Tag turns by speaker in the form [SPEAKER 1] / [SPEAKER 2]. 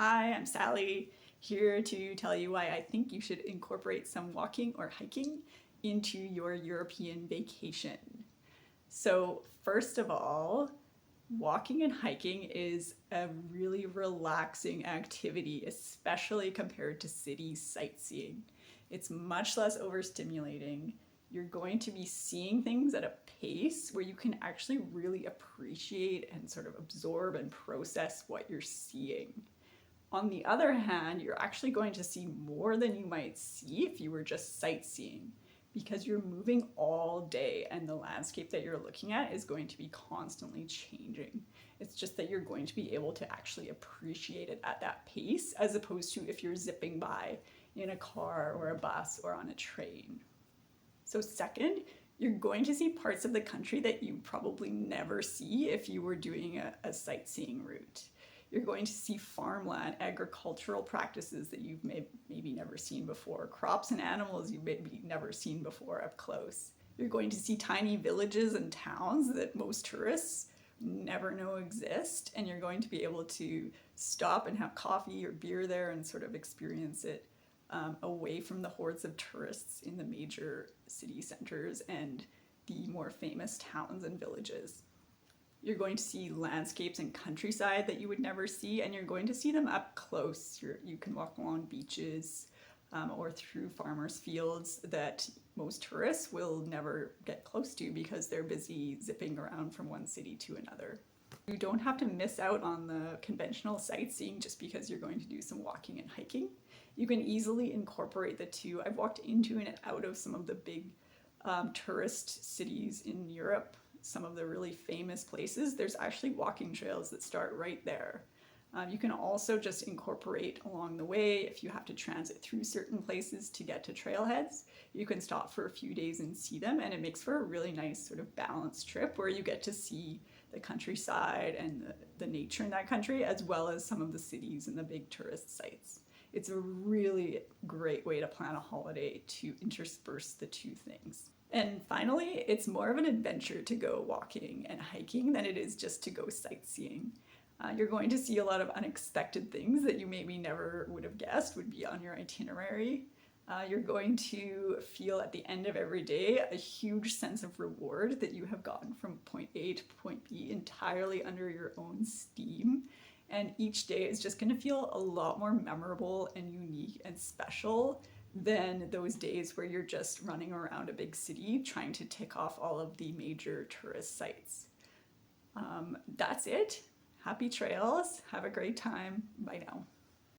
[SPEAKER 1] Hi, I'm Sally, here to tell you why I think you should incorporate some walking or hiking into your European vacation. So, first of all, walking and hiking is a really relaxing activity, especially compared to city sightseeing. It's much less overstimulating. You're going to be seeing things at a pace where you can actually really appreciate and sort of absorb and process what you're seeing. On the other hand, you're actually going to see more than you might see if you were just sightseeing because you're moving all day and the landscape that you're looking at is going to be constantly changing. It's just that you're going to be able to actually appreciate it at that pace as opposed to if you're zipping by in a car or a bus or on a train. So, second, you're going to see parts of the country that you probably never see if you were doing a sightseeing route. You're going to see farmland, agricultural practices that you've maybe never seen before, crops and animals you've maybe never seen before up close. You're going to see tiny villages and towns that most tourists never know exist, and you're going to be able to stop and have coffee or beer there and sort of experience it away from the hordes of tourists in the major city centers and the more famous towns and villages. You're going to see landscapes and countryside that you would never see, and you're going to see them up close. You can walk along beaches or through farmers' fields that most tourists will never get close to because they're busy zipping around from one city to another. You don't have to miss out on the conventional sightseeing just because you're going to do some walking and hiking. You can easily incorporate the two. I've walked into and out of some of the big tourist cities in Europe, some of the really famous places. There's actually walking trails that start right there. You can also just incorporate along the way if you have to transit through certain places to get to trailheads. You can stop for a few days and see them, and it makes for a really nice sort of balanced trip where you get to see the countryside and the nature in that country as well as some of the cities and the big tourist sites. It's a really great way to plan a holiday to intersperse the two things. And finally, it's more of an adventure to go walking and hiking than it is just to go sightseeing. You're going to see a lot of unexpected things that you maybe never would have guessed would be on your itinerary. You're going to feel at the end of every day a huge sense of reward that you have gotten from point A to point B entirely under your own steam. And each day is just going to feel a lot more memorable and unique and special than those days where you're just running around a big city trying to tick off all of the major tourist sites. That's it. Happy trails. Have a great time. Bye now.